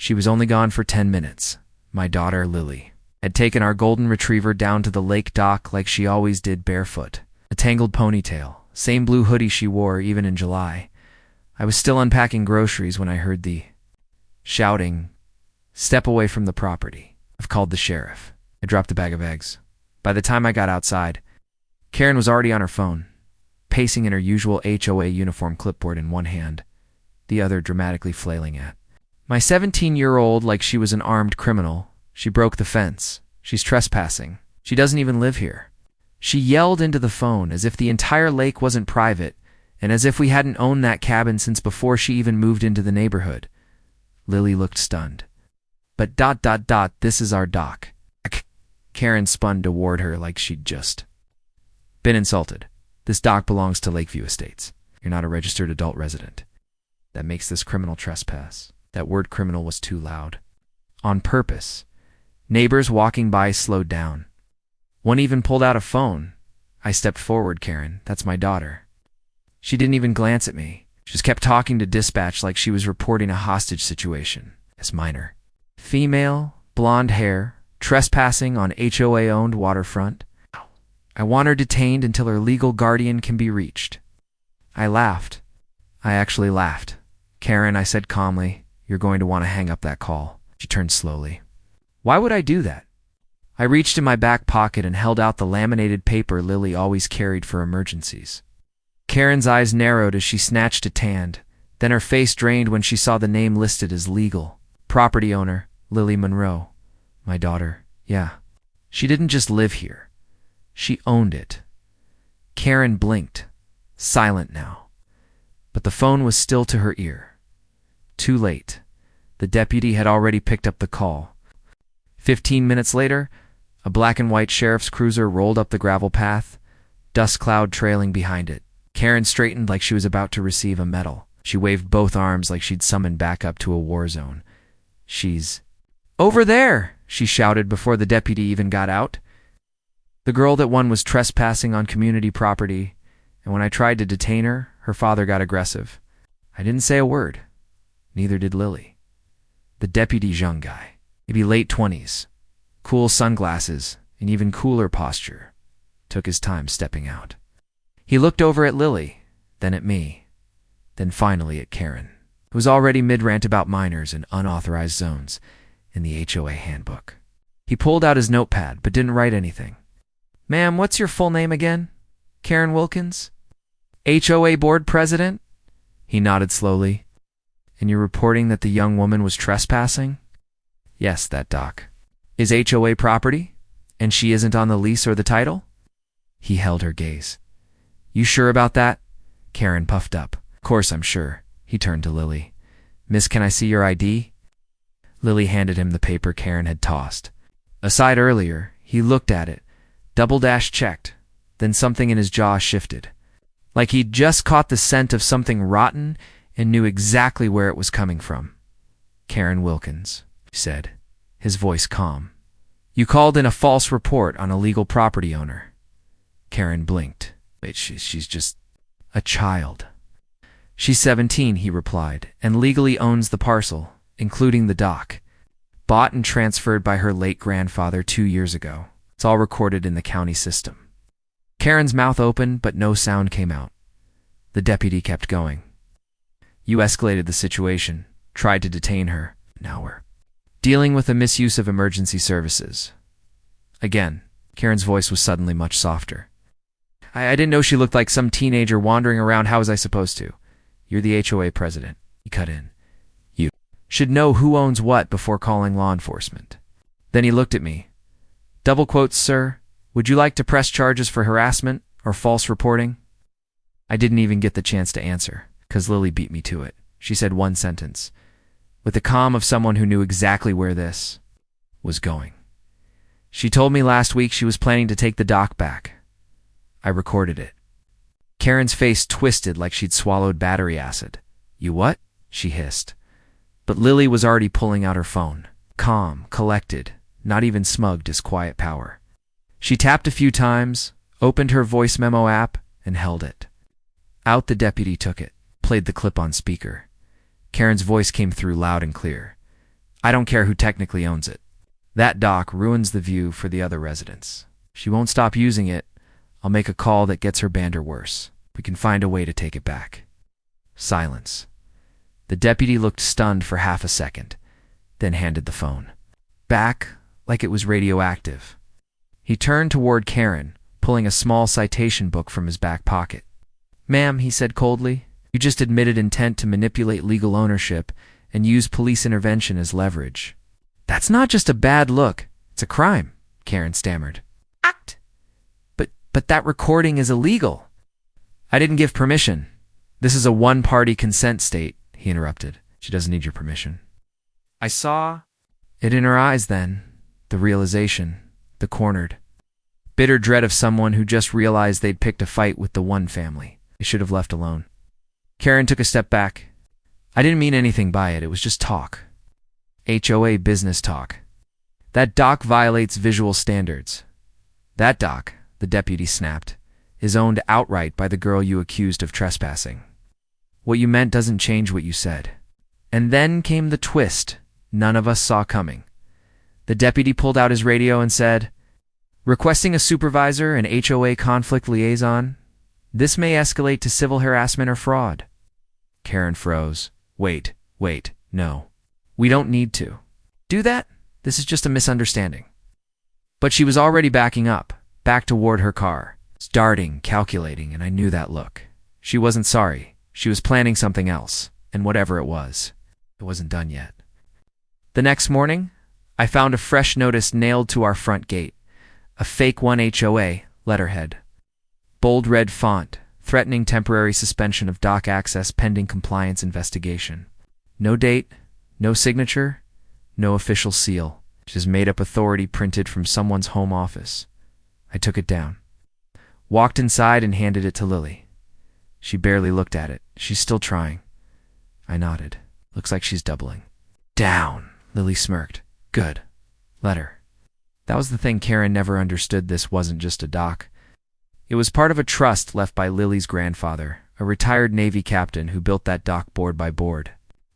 She was only gone for 10 minutes. My daughter, Lily, had taken our golden retriever down to the lake dock like she always did, barefoot. A tangled ponytail, same blue hoodie she wore even in July. I was still unpacking groceries when I heard the shouting, "Step away from the property. I've called the sheriff." I dropped the bag of eggs. By the time I got outside, Karen was already on her phone, pacing in her usual HOA uniform, clipboard in one hand, the other dramatically flailing at my 17-year-old like she was an armed criminal. She broke the fence. She's trespassing. She doesn't even live here. She yelled into the phone as if the entire lake wasn't private and as if we hadn't owned that cabin since before she even moved into the neighborhood. Lily looked stunned. But ... this is our dock. Karen spun toward her like she'd just been insulted. This dock belongs to Lakeview Estates. You're not a registered adult resident. That makes this criminal trespass. That word criminal was too loud. On purpose. Neighbors walking by slowed down. One even pulled out a phone. I stepped forward. "Karen, that's my daughter." She didn't even glance at me. She just kept talking to dispatch like she was reporting a hostage situation. As minor. Female, blonde hair, trespassing on HOA-owned waterfront. I want her detained until her legal guardian can be reached. I laughed. I actually laughed. "Karen," I said calmly, "you're going to want to hang up that call." She turned slowly. Why would I do that? I reached in my back pocket and held out the laminated paper Lily always carried for emergencies. Karen's eyes narrowed as she snatched it hand. Then her face drained when she saw the name listed as legal. Property owner, Lily Monroe. My daughter, yeah. She didn't just live here. She owned it. Karen blinked, silent now. But the phone was still to her ear. Too late. The deputy had already picked up the call. 15 minutes later, a black and white sheriff's cruiser rolled up the gravel path, dust cloud trailing behind it. Karen straightened like she was about to receive a medal. She waved both arms like she'd summoned backup to a war zone. "She's over there!" she shouted before the deputy even got out. The girl that won was trespassing on community property, and when I tried to detain her, her father got aggressive. I didn't say a word. Neither did Lily. The deputy's young guy, maybe late 20s, cool sunglasses, and even cooler posture, took his time stepping out. He looked over at Lily, then at me, then finally at Karen, who was already mid-rant about minors and unauthorized zones in the HOA handbook. He pulled out his notepad but didn't write anything. "Ma'am, what's your full name again?" "Karen Wilkins." "HOA board president?" He nodded slowly. "And you're reporting that the young woman was trespassing?" "Yes, that dock is HOA property, and she isn't on the lease or the title?" He held her gaze. "You sure about that?" Karen puffed up. "Of course I'm sure." He turned to Lily. "Miss, can I see your ID?" Lily handed him the paper Karen had tossed. Aside earlier, he looked at it, double-checked, then something in his jaw shifted. Like he'd just caught the scent of something rotten and knew exactly where it was coming from. "Karen Wilkins," he said, his voice calm. "You called in a false report on a legal property owner." Karen blinked. "Wait, she's just a child." "She's 17, he replied, "and legally owns the parcel, including the dock. Bought and transferred by her late grandfather 2 years ago. It's all recorded in the county system." Karen's mouth opened, but no sound came out. The deputy kept going. "You escalated the situation, tried to detain her. Now we're dealing with a misuse of emergency services." Again, Karen's voice was suddenly much softer. I didn't know she looked like some teenager wandering around. How was I supposed to?" "You're the HOA president," he cut in. "You should know who owns what before calling law enforcement." Then he looked at me. "Double quotes, sir. Would you like to press charges for harassment or false reporting?" I didn't even get the chance to answer, because Lily beat me to it. She said one sentence, with the calm of someone who knew exactly where this was going. "She told me last week she was planning to take the dock back. I recorded it." Karen's face twisted like she'd swallowed battery acid. "You what?" she hissed. But Lily was already pulling out her phone, calm, collected, not even smugged as quiet power. She tapped a few times, opened her voice memo app, and held it. Out the deputy took it, played the clip on speaker. Karen's voice came through loud and clear. I don't care who technically owns it. That dock ruins the view for the other residents. She won't stop using it. I'll make a call that gets her banned or worse. We can find a way to take it back." Silence. The deputy looked stunned for half a second, then handed the phone back like it was radioactive. He turned toward Karen, pulling a small citation book from his back pocket. "Ma'am," he said coldly, "you just admitted intent to manipulate legal ownership and use police intervention as leverage." "That's not just a bad look, it's a crime," Karen stammered. "Act! But that recording is illegal." "I didn't give permission. This is a one-party consent state," he interrupted. "She doesn't need your permission." I saw it in her eyes then, the realization, the cornered, bitter dread of someone who just realized they'd picked a fight with the one family they should have left alone. Karen took a step back. "I didn't mean anything by it. It was just talk. HOA business talk. That dock violates visual standards. That dock," the deputy snapped, "is owned outright by the girl you accused of trespassing. What you meant doesn't change what you said." And then came the twist none of us saw coming. The deputy pulled out his radio and said, "Requesting a supervisor and HOA conflict liaison. This may escalate to civil harassment or fraud." Karen froze. Wait, no. "We don't need to do that. This is just a misunderstanding." But she was already backing up, back toward her car, starting, calculating, and I knew that look. She wasn't sorry. She was planning something else, and whatever it wasn't done yet. The next morning, I found a fresh notice nailed to our front gate, a fake 1 HOA letterhead. Bold red font, threatening temporary suspension of dock access pending compliance investigation. No date, no signature, no official seal, just made-up authority printed from someone's home office. I took it down, walked inside and handed it to Lily. She barely looked at it. "She's still trying." I nodded. "Looks like she's doubling down." Lily smirked. "Good. Let her." That was the thing Karen never understood. This wasn't just a dock. It was part of a trust left by Lily's grandfather, a retired Navy captain who built that dock board by board.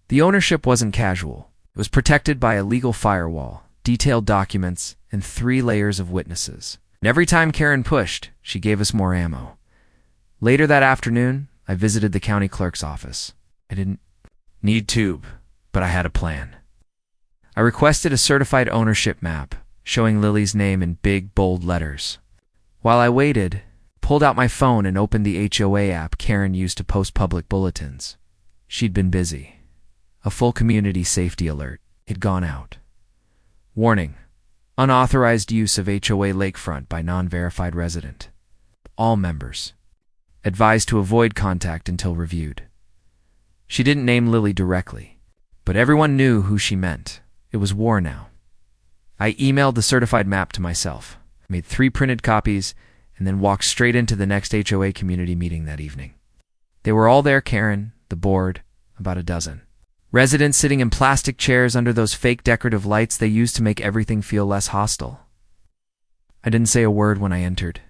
The ownership wasn't casual. It was protected by a legal firewall, detailed documents, and 3 layers of witnesses. And every time Karen pushed, she gave us more ammo. Later that afternoon, I visited the county clerk's office. I didn't need to, but I had a plan. I requested a certified ownership map, showing Lily's name in big, bold letters. While I waited, pulled out my phone and opened the HOA app Karen used to post public bulletins. She'd been busy. A full community safety alert had gone out. Warning: unauthorized use of HOA lakefront by non-verified resident. All members. Advised to avoid contact until reviewed. She didn't name Lily directly, but everyone knew who she meant. It was war now. I emailed the certified map to myself, made 3 printed copies, and then walked straight into the next HOA community meeting that evening. They were all there: Karen, the board, about a dozen. Residents sitting in plastic chairs under those fake decorative lights they used to make everything feel less hostile. I didn't say a word when I entered.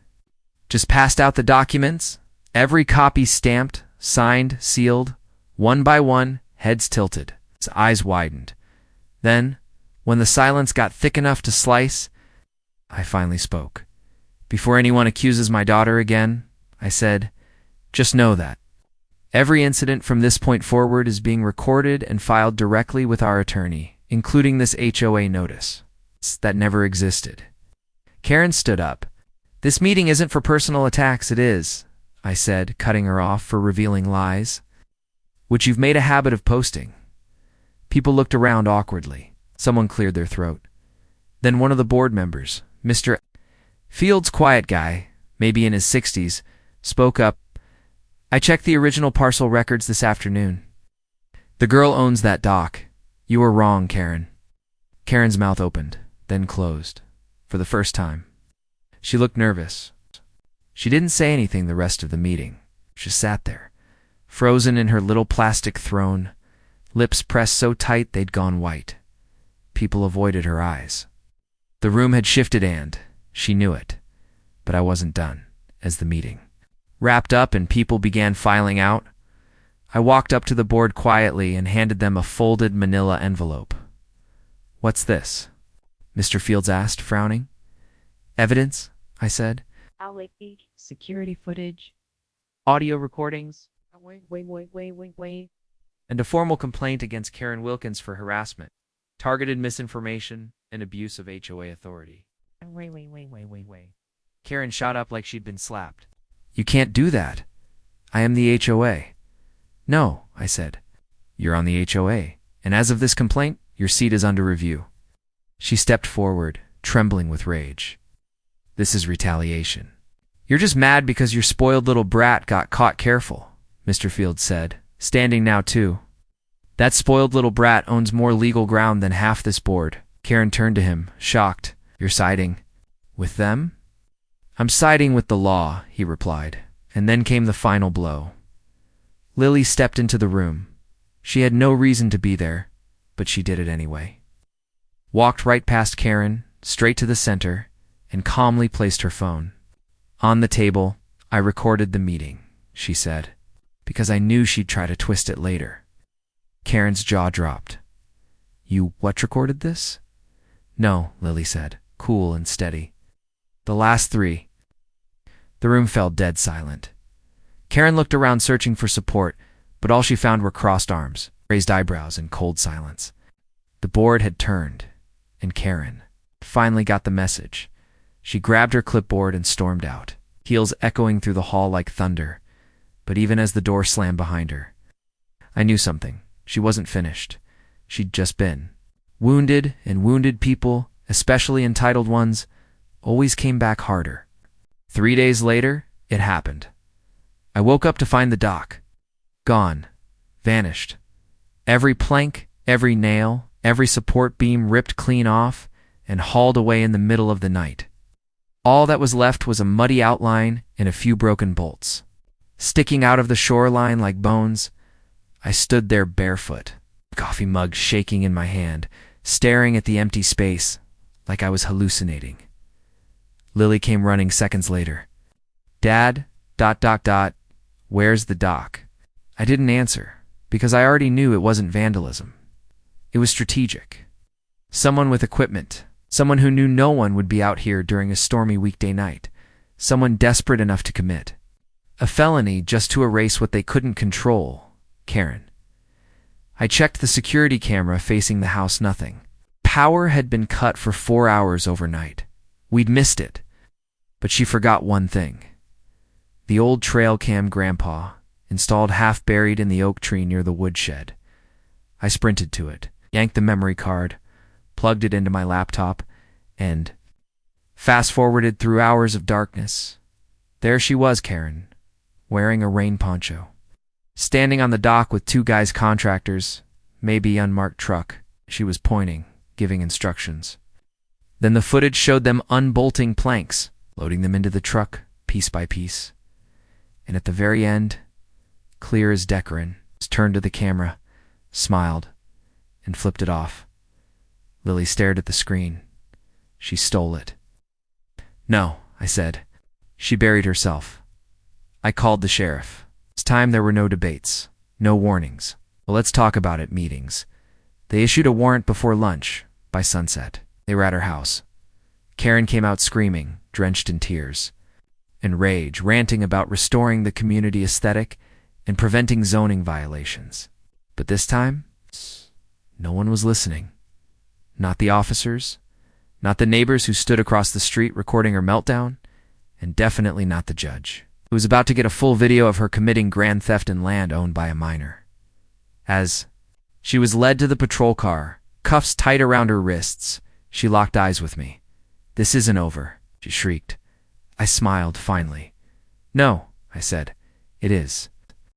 Just passed out the documents, every copy stamped, signed, sealed, one by one, heads tilted, his eyes widened. Then, when the silence got thick enough to slice, I finally spoke. "Before anyone accuses my daughter again," I said, "just know that every incident from this point forward is being recorded and filed directly with our attorney, including this HOA notice. That never existed." Karen stood up. "This meeting isn't for personal attacks, it is," I said, cutting her off for revealing lies, "which you've made a habit of posting." People looked around awkwardly. Someone cleared their throat. Then one of the board members, Mr. Fields, quiet guy, maybe in his 60s, spoke up. "I checked the original parcel records this afternoon. The girl owns that dock. You were wrong, Karen." Karen's mouth opened, then closed, for the first time. She looked nervous. She didn't say anything the rest of the meeting. She sat there, frozen in her little plastic throne, lips pressed so tight they'd gone white. People avoided her eyes. The room had shifted and she knew it. But I wasn't done. As the meeting wrapped up and people began filing out, I walked up to the board quietly and handed them a folded manila envelope. What's this? Mr. Fields asked, frowning. Evidence, I said. Security footage. Audio recordings. Wait. And a formal complaint against Karen Wilkins for harassment, targeted misinformation, and abuse of HOA authority. Wait. Karen shot up like she'd been slapped. You can't do that. I am the HOA. No, I said. You're on the HOA, and as of this complaint, your seat is under review. She stepped forward, trembling with rage. This is retaliation. You're just mad because your spoiled little brat got caught careful, Mr. Fields said, standing now too. That spoiled little brat owns more legal ground than half this board. Karen turned to him, shocked. You're siding with them? I'm siding with the law, he replied. And then came the final blow. Lily stepped into the room. She had no reason to be there, but she did it anyway. Walked right past Karen, straight to the center, and calmly placed her phone. On the table, I recorded the meeting, she said, because I knew she'd try to twist it later. Karen's jaw dropped. You what recorded this? No, Lily said, cool and steady. The last three. The room fell dead silent. Karen looked around searching for support, but all she found were crossed arms, raised eyebrows, and cold silence. The board had turned, and Karen finally got the message. She grabbed her clipboard and stormed out, heels echoing through the hall like thunder. But even as the door slammed behind her, I knew something. She wasn't finished. She'd just been. Wounded, and wounded people, especially entitled ones, always came back harder. 3 days later, it happened. I woke up to find the dock. Gone. Vanished. Every plank, every nail, every support beam ripped clean off and hauled away in the middle of the night. All that was left was a muddy outline and a few broken bolts. Sticking out of the shoreline like bones, I stood there barefoot, coffee mug shaking in my hand, staring at the empty space like I was hallucinating. Lily came running seconds later. Dad, ... where's the dock? I didn't answer, because I already knew it wasn't vandalism. It was strategic. Someone with equipment, someone who knew no one would be out here during a stormy weekday night, someone desperate enough to commit a felony just to erase what they couldn't control, Karen. I checked the security camera facing the house, nothing. Power had been cut for 4 hours overnight. We'd missed it. But she forgot one thing. The old trail cam Grandpa, installed half buried in the oak tree near the woodshed. I sprinted to it, yanked the memory card, plugged it into my laptop, and fast-forwarded through hours of darkness. There she was, Karen, wearing a rain poncho, standing on the dock with 2 guys contractors, maybe unmarked truck. She was pointing, giving instructions. Then the footage showed them unbolting planks, loading them into the truck, piece by piece. And at the very end, clear as Decorin, turned to the camera, smiled, and flipped it off. Lily stared at the screen. She stole it. No, I said. She buried herself. I called the sheriff. This time there were no debates, no warnings. Well, let's talk about it meetings. They issued a warrant before lunch, by sunset. They were at her house. Karen came out screaming, drenched in tears and rage, ranting about restoring the community aesthetic and preventing zoning violations. But this time, no one was listening. Not the officers, not the neighbors who stood across the street recording her meltdown, and definitely not the judge, who was about to get a full video of her committing grand theft in land owned by a minor. As she was led to the patrol car, cuffs tight around her wrists, she locked eyes with me. This isn't over, she shrieked. I smiled, finally. No, I said. It is.